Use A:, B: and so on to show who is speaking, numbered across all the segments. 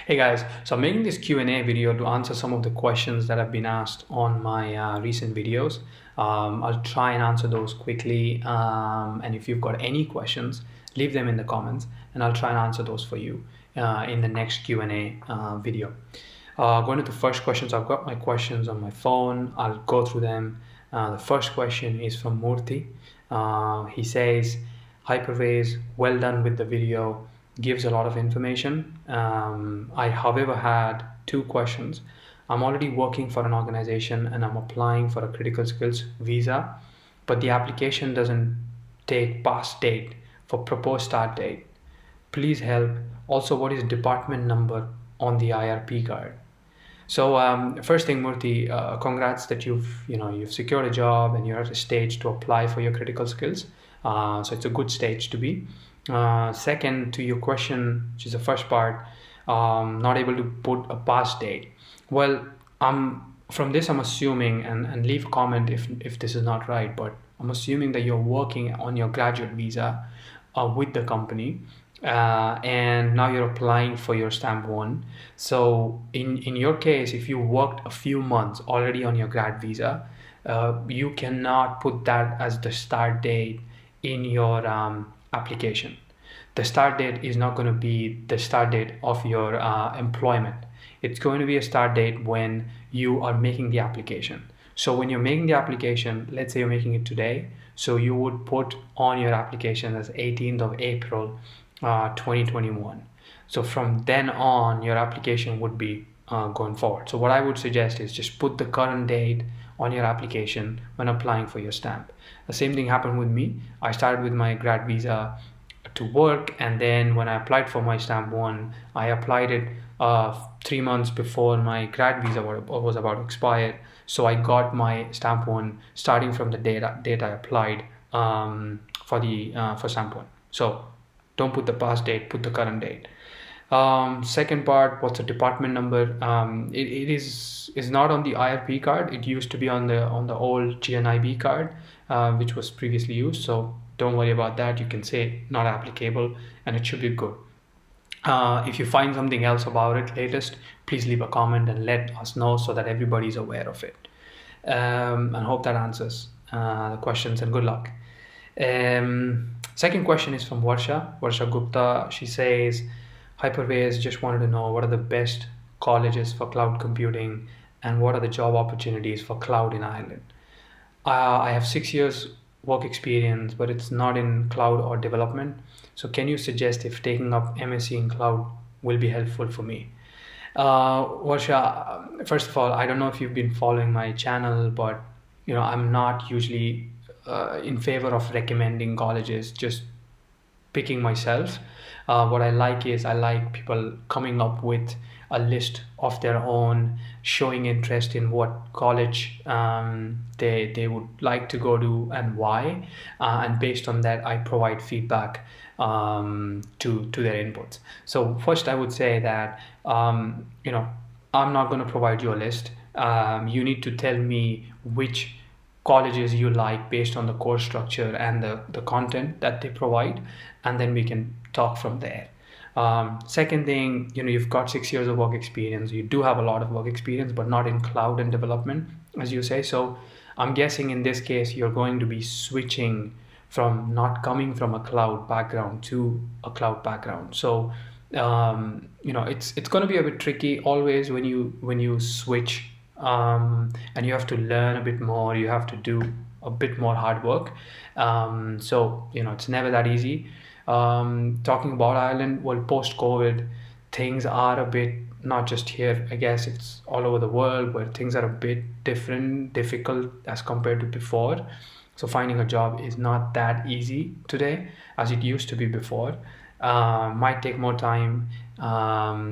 A: Hey guys, so I'm making this Q&A video to answer some of the questions that have been asked on my recent videos. I'll try and answer those quickly, and if you've got any questions, leave them in the comments and I'll try and answer those for you in the next Q&A video. Going to the first questions, I've got my questions on my phone. I'll go through them. The first question is from Murthy. He says, "Hi Parvez, well done with the video. Gives a lot of information. I, however, had two questions. I'm already working for an organization and I'm applying for a critical skills visa, but the application doesn't take past date for proposed start date. Please help. Also, what is department number on the IRP card?" So first thing, Murthy, congrats that you've secured a job and you're at a stage to apply for your critical skills. So it's a good stage to be. Second, to your question, which is the first part, not able to put a past date. Well, from this I'm assuming, and leave a comment if this is not right, but I'm assuming that you're working on your graduate visa with the company, and now you're applying for your stamp 1. So in your case, if you worked a few months already on your grad visa, you cannot put that as the start date in your application. The start date is not going to be the start date of your employment. It's going to be a start date when you are making the application. So when you're making the application, let's say you're making it today, so you would put on your application as 18th of April 2021. So from then on, your application would be going forward. So what I would suggest is just put the current date on your application when applying for your stamp. The same thing happened with me. I started with my grad visa to work, and then when I applied for my stamp 1, I applied it 3 months before my grad visa was about to expire. So I got my stamp 1 starting from the date I applied for stamp 1. So don't put the past date, put the current date. Second part, what's the department number? It is not on the IRP card. It used to be on the old GNIB card, which was previously used. So don't worry about that. You can say not applicable and it should be good. If you find something else about it latest, please leave a comment and let us know so that everybody's aware of it. And hope that answers the questions, and good luck. Second question is from Varsha Gupta. She says, "Hi Parvez, just wanted to know what are the best colleges for cloud computing and what are the job opportunities for cloud in Ireland. I have 6 years work experience, but it's not in cloud or development. So can you suggest if taking up MSc in cloud will be helpful for me?" Varsha, first of all, I don't know if you've been following my channel, but I'm not usually in favor of recommending colleges, just picking myself. What I like is I like people coming up with a list of their own, showing interest in what college they would like to go to and why, and based on that I provide feedback to their inputs. So first I would say that I'm not going to provide you a list. You need to tell me which colleges you like based on the course structure and the content that they provide, and then we can talk from there. Second thing, you've got 6 years of work experience. You do have a lot of work experience, but not in cloud and development, as you say. So I'm guessing in this case, you're going to be switching from not coming from a cloud background to a cloud background. So, it's going to be a bit tricky always when you switch, and you have to learn a bit more. You have to do a bit more hard work. So, it's never that easy. Talking about Ireland, well, post-COVID, things are a bit, not just here, I guess it's all over the world, where things are a bit difficult as compared to before. So finding a job is not that easy today as it used to be before. Might take more time,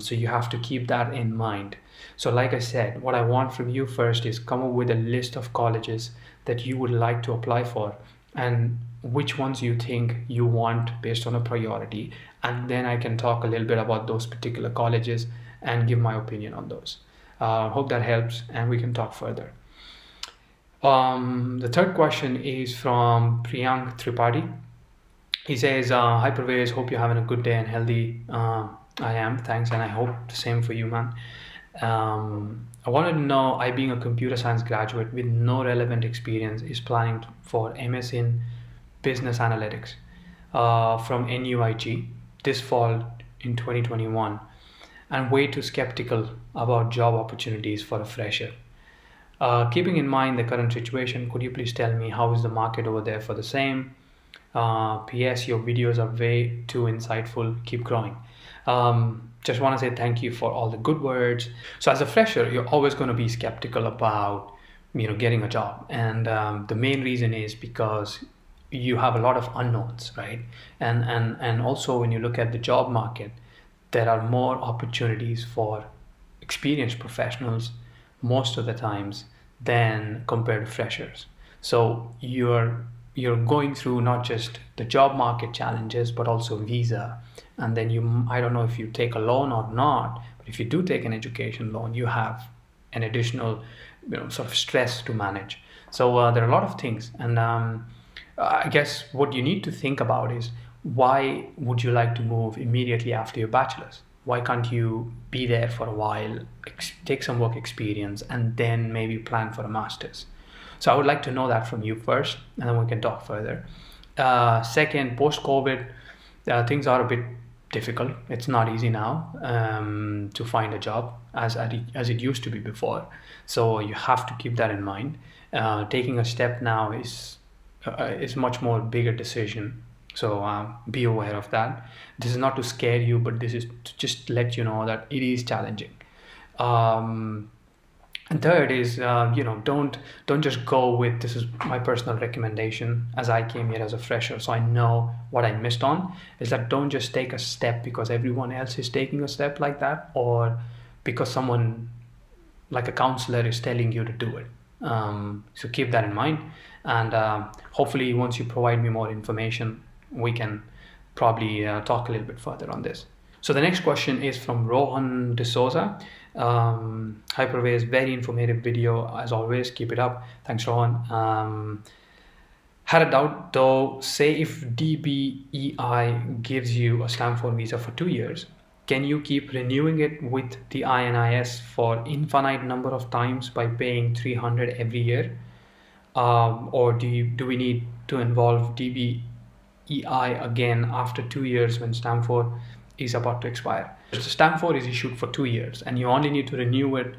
A: so you have to keep that in mind. So like I said, what I want from you first is come up with a list of colleges that you would like to apply for and which ones you think you want based on a priority, and then I can talk a little bit about those particular colleges and give my opinion on those. Hope that helps and we can talk further. The third question is from Priyank Tripathi. He says, "Hi Parvez, hope you're having a good day and healthy. I am, thanks, and I hope the same for you, man. I wanted to know, I being a computer science graduate with no relevant experience is planning for MS in business analytics from NUIG this fall in 2021 and way too skeptical about job opportunities for a fresher. Keeping in mind the current situation, could you please tell me how is the market over there for the same? PS, your videos are way too insightful. Keep growing. Just want to say thank you for all the good words. So as a fresher, you're always going to be skeptical about getting a job, and the main reason is because you have a lot of unknowns, right? And also when you look at the job market, there are more opportunities for experienced professionals most of the times than compared to freshers. So you're going through not just the job market challenges but also visa, and then I don't know if you take a loan or not, but if you do take an education loan, you have an additional sort of stress to manage. So there are a lot of things, and I guess what you need to think about is, why would you like to move immediately after your bachelor's? Why can't you be there for a while, take some work experience, and then maybe plan for a master's? So I would like to know that from you first, and then we can talk further. Second, post-COVID, things are a bit difficult. It's not easy now to find a job as it used to be before. So you have to keep that in mind. Taking a step now is much more bigger decision. So be aware of that. This is not to scare you, but this is to just let you know that it is challenging. And third is, don't just go with, this is my personal recommendation as I came here as a fresher, so I know what I missed on, is that don't just take a step because everyone else is taking a step like that, or because someone like a counselor is telling you to do it. So keep that in mind, and hopefully once you provide me more information, we can probably talk a little bit further on this. So the next question is from Rohan D'Souza. Hi Parvez, very informative video as always, keep it up. Thanks Rohan. Had a doubt though, say if DBEI gives you a stamp 4 visa for 2 years, can you keep renewing it with the INIS for infinite number of times by paying 300 every year? Or do we need to involve DBEI again after 2 years when stamp 4 is about to expire? So stamp 4 is issued for 2 years and you only need to renew it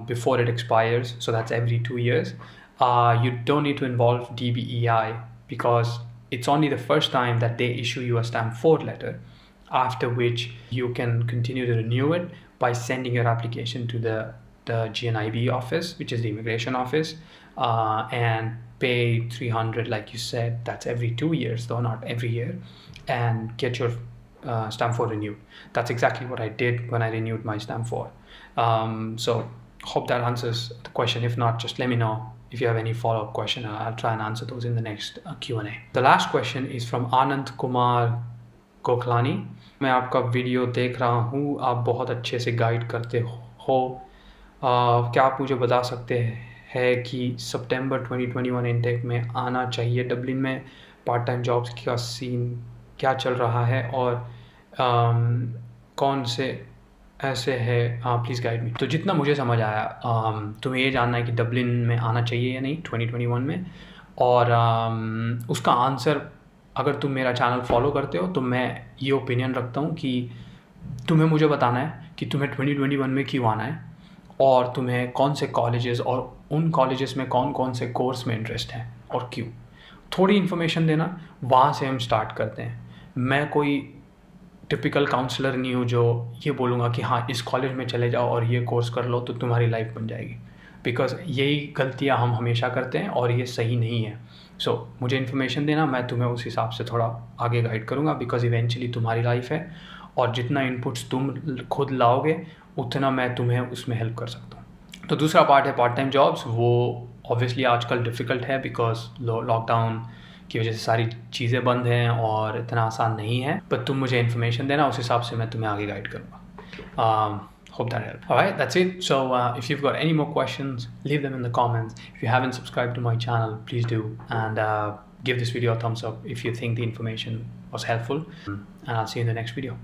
A: before it expires, so that's every 2 years. You don't need to involve DBEI because it's only the first time that they issue you a stamp 4 letter, after which you can continue to renew it by sending your application to the GNIB office, which is the immigration office, and pay 300 like you said. That's every 2 years though, not every year, and get your stamp 4 renewed. That's exactly what I did when I renewed my stamp 4. So hope that answers the question. If not, just let me know if you have any follow-up question. I'll try and answer those in the next Q&A. The last question is from Anand Kumar Goklani. मैं आपका video देख रहा हूँ, आप बहुत अच्छे से guide करते हो। क्या आप मुझे बता सकते हैं कि सितंबर 2021 इनटेक में आना चाहिए डबलिन में? पार्ट टाइम जॉब्स का सीन क्या चल रहा है और कौन से ऐसे है? Please guide me. तो जितना मुझे समझ आया, तुम्हें ये जानना है कि डबलिन में आना चाहिए या नहीं 2021 में, और उसका आंसर, अगर तुम मेरा चैनल फॉलो करते हो तो मैं ये ओपिनियन रखता हूँ कि तुम्हें मुझे बताना है कि तुम्हें 2021 में क्यों आना है और तुम्हें कौन से कॉलेजेस और उन कॉलेजेस में कौन कौन से कोर्स में इंटरेस्ट है और क्यों। थोड़ी इन्फॉर्मेशन देना, वहाँ से हम स्टार्ट करते हैं। मैं कोई टिपिकल काउंसलर नहीं हूँ जो ये बोलूँगा कि हाँ इस कॉलेज में चले जाओ और ये कोर्स कर लो तो तुम्हारी लाइफ बन जाएगी, बिकॉज यही गलतियाँ हम हमेशा करते हैं और ये सही नहीं है। सो मुझे इन्फॉर्मेशन देना, मैं तुम्हें उस हिसाब से थोड़ा आगे गाइड करूँगा, बिकॉज इवेंचुअली तुम्हारी लाइफ है और जितना इनपुट्स तुम खुद लाओगे उतना मैं तुम्हें उसमें हेल्प कर सकता हूँ। तो दूसरा पार्ट है पार्ट टाइम जॉब्स। वो ऑब्वियसली आजकल डिफ़िकल्ट है बिकॉज लॉकडाउन की वजह से सारी चीज़ें बंद हैं और इतना आसान नहीं है, बट तुम मुझे इन्फॉर्मेशन देना, उस हिसाब से मैं तुम्हें आगे गाइड करूँगा। Hope that helped. Alright, that's it. So if you've got any more questions, leave them in the comments. If you haven't subscribed to my channel, please do, and give this video a thumbs up if you think the information was helpful, and I'll see you in the next video.